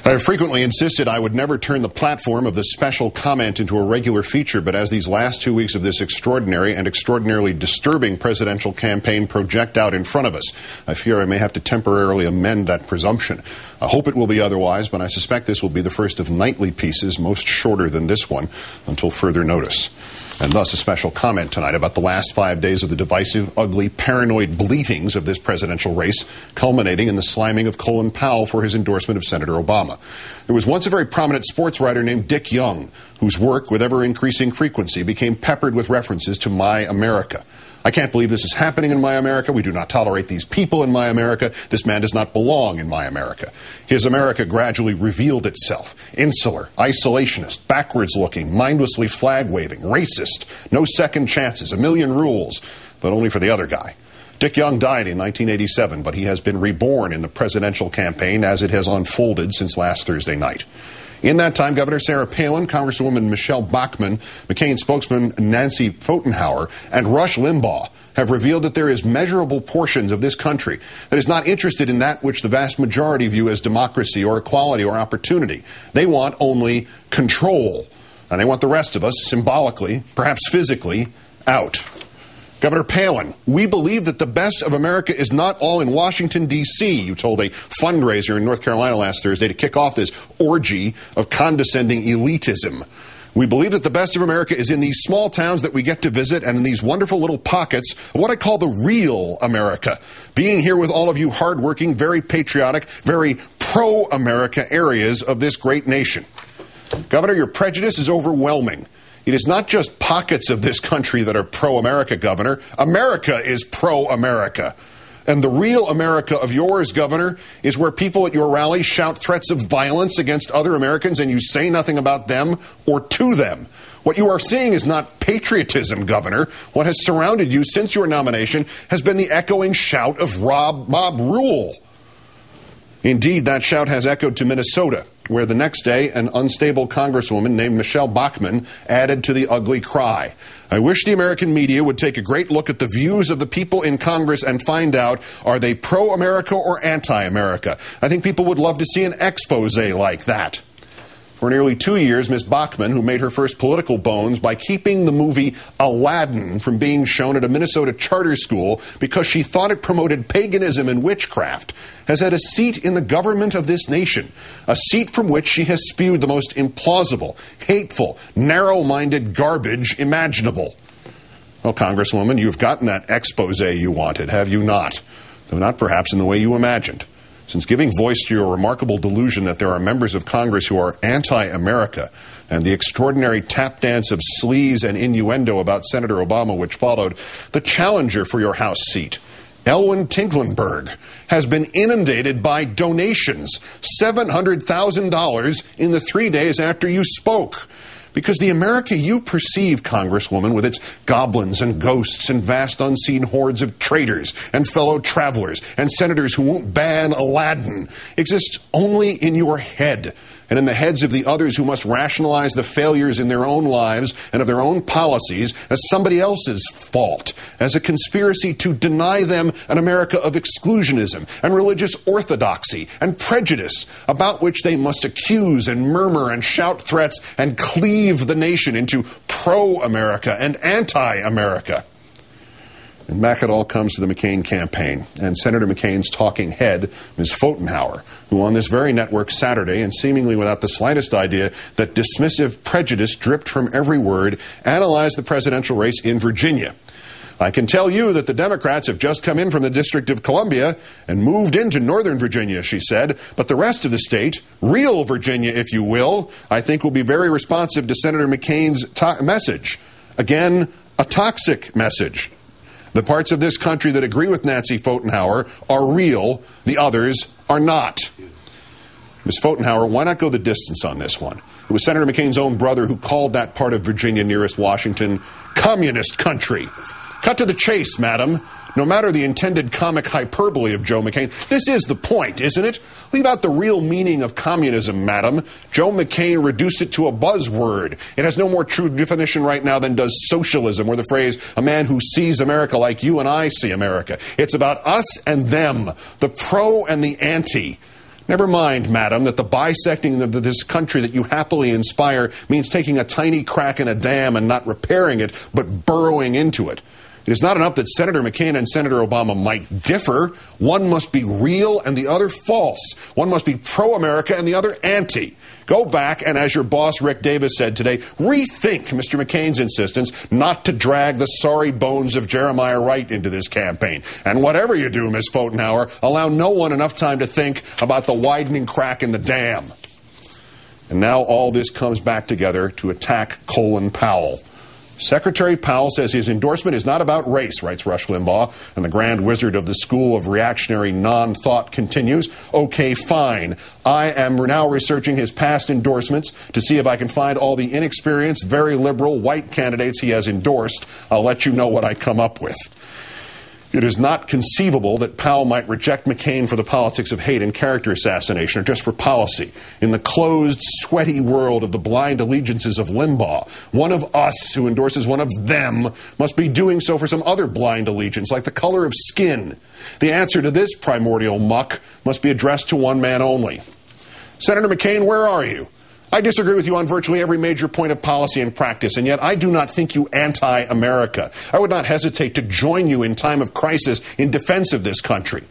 I have frequently insisted I would never turn the platform of the special comment into a regular feature, but as these last 2 weeks of this extraordinary and extraordinarily disturbing presidential campaign project out in front of us, I fear I may have to temporarily amend that presumption. I hope it will be otherwise, but I suspect this will be the first of nightly pieces, most shorter than this one, until further notice. And thus a special comment tonight about the last 5 days of the divisive, ugly, paranoid bleatings of this presidential race, culminating in the sliming of Colin Powell for his endorsement of Senator Obama. There was once a very prominent sports writer named Dick Young, whose work, with ever-increasing frequency, became peppered with references to My America. I can't believe this is happening in My America. We do not tolerate these people in My America. This man does not belong in My America. His America gradually revealed itself. Insular, isolationist, backwards-looking, mindlessly flag-waving, racist, no second chances, a million rules, but only for the other guy. Dick Young died in 1987, but he has been reborn in the presidential campaign as it has unfolded since last Thursday night. In that time, Governor Sarah Palin, Congresswoman Michelle Bachmann, McCain spokesman Nancy Pfotenhauer, and Rush Limbaugh have revealed that there is measurable portions of this country that is not interested in that which the vast majority view as democracy or equality or opportunity. They want only control, and they want the rest of us, symbolically, perhaps physically, out. Governor Palin, we believe that the best of America is not all in Washington, D.C., you told a fundraiser in North Carolina last Thursday to kick off this orgy of condescending elitism. We believe that the best of America is in these small towns that we get to visit and in these wonderful little pockets of what I call the real America. Being here with all of you hardworking, very patriotic, very pro-America areas of this great nation. Governor, your prejudice is overwhelming. It is not just pockets of this country that are pro-America, Governor. America is pro-America. And the real America of yours, Governor, is where people at your rallies shout threats of violence against other Americans and you say nothing about them or to them. What you are seeing is not patriotism, Governor. What has surrounded you since your nomination has been the echoing shout of mob rule. Indeed, that shout has echoed to Minnesota, where the next day an unstable congresswoman named Michelle Bachmann added to the ugly cry. I wish the American media would take a great look at the views of the people in Congress and find out, are they pro-America or anti-America? I think people would love to see an expose like that. For nearly 2 years, Ms. Bachmann, who made her first political bones by keeping the movie Aladdin from being shown at a Minnesota charter school because she thought it promoted paganism and witchcraft, has had a seat in the government of this nation, a seat from which she has spewed the most implausible, hateful, narrow-minded garbage imaginable. Well, Congresswoman, you've gotten that expose you wanted, have you not? Though not perhaps in the way you imagined. Since giving voice to your remarkable delusion that there are members of Congress who are anti-America and the extraordinary tap dance of sleaze and innuendo about Senator Obama which followed, the challenger for your House seat, Elwyn Tinklenberg, has been inundated by donations, $700,000 in the 3 days after you spoke. Because the America you perceive, Congresswoman, with its goblins and ghosts and vast unseen hordes of traitors and fellow travelers and senators who won't ban Aladdin, exists only in your head and in the heads of the others who must rationalize the failures in their own lives and of their own policies as somebody else's fault, as a conspiracy to deny them an America of exclusionism and religious orthodoxy and prejudice, about which they must accuse and murmur and shout threats and cleave the nation into pro-America and anti-America. And back it all comes to the McCain campaign and Senator McCain's talking head, Ms. Pfotenhauer, who on this very network Saturday, and seemingly without the slightest idea that dismissive prejudice dripped from every word, analyzed the presidential race in Virginia. I can tell you that the Democrats have just come in from the District of Columbia and moved into Northern Virginia, she said, but the rest of the state, real Virginia if you will, I think will be very responsive to Senator McCain's message. Again, a toxic message. The parts of this country that agree with Nancy Pfotenhauer are real, the others are not. Ms. Pfotenhauer, why not go the distance on this one? It was Senator McCain's own brother who called that part of Virginia nearest Washington communist country. Cut to the chase, madam. No matter the intended comic hyperbole of Joe McCain, this is the point, isn't it? Leave out the real meaning of communism, madam. Joe McCain reduced it to a buzzword. It has no more true definition right now than does socialism, or the phrase, a man who sees America like you and I see America. It's about us and them, the pro and the anti. Never mind, madam, that the bisecting of this country that you happily inspire means taking a tiny crack in a dam and not repairing it, but burrowing into it. It is not enough that Senator McCain and Senator Obama might differ. One must be real and the other false. One must be pro-America and the other anti. Go back and, as your boss Rick Davis said today, rethink Mr. McCain's insistence not to drag the sorry bones of Jeremiah Wright into this campaign. And whatever you do, Ms. Pfotenhauer, allow no one enough time to think about the widening crack in the dam. And now all this comes back together to attack Colin Powell. Secretary Powell says his endorsement is not about race, writes Rush Limbaugh, and the grand wizard of the school of reactionary non-thought continues. Okay, fine. I am now researching his past endorsements to see if I can find all the inexperienced, very liberal, white candidates he has endorsed. I'll let you know what I come up with. It is not conceivable that Powell might reject McCain for the politics of hate and character assassination or just for policy. In the closed, sweaty world of the blind allegiances of Limbaugh, one of us who endorses one of them must be doing so for some other blind allegiance, like the color of skin. The answer to this primordial muck must be addressed to one man only. Senator McCain, where are you? I disagree with you on virtually every major point of policy and practice, and yet I do not think you anti-America. I would not hesitate to join you in time of crisis in defense of this country.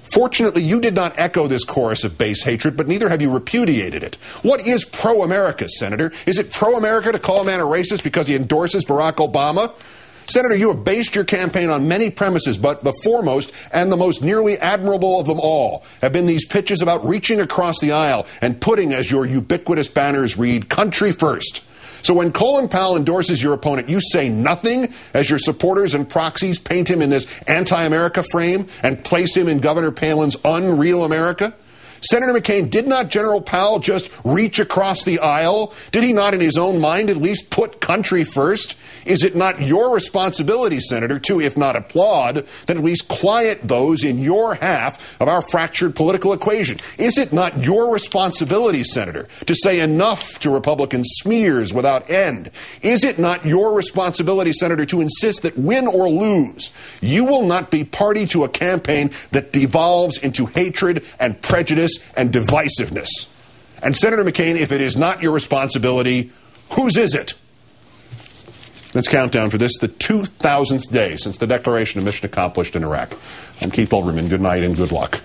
Fortunately, you did not echo this chorus of base hatred, but neither have you repudiated it. What is pro-America, Senator? Is it pro-America to call a man a racist because he endorses Barack Obama? Senator, you have based your campaign on many premises, but the foremost and the most nearly admirable of them all have been these pitches about reaching across the aisle and putting, as your ubiquitous banners read, country first. So when Colin Powell endorses your opponent, you say nothing as your supporters and proxies paint him in this anti-America frame and place him in Governor Palin's unreal America? Senator McCain, did not General Powell just reach across the aisle? Did he not in his own mind at least put country first? Is it not your responsibility, Senator, to, if not applaud, then at least quiet those in your half of our fractured political equation? Is it not your responsibility, Senator, to say enough to Republican smears without end? Is it not your responsibility, Senator, to insist that win or lose, you will not be party to a campaign that devolves into hatred and prejudice and divisiveness? And Senator McCain, if it is not your responsibility, whose is it? Let's count down for this, the 2,000th day since the declaration of mission accomplished in Iraq. I'm Keith Olbermann. Good night and good luck.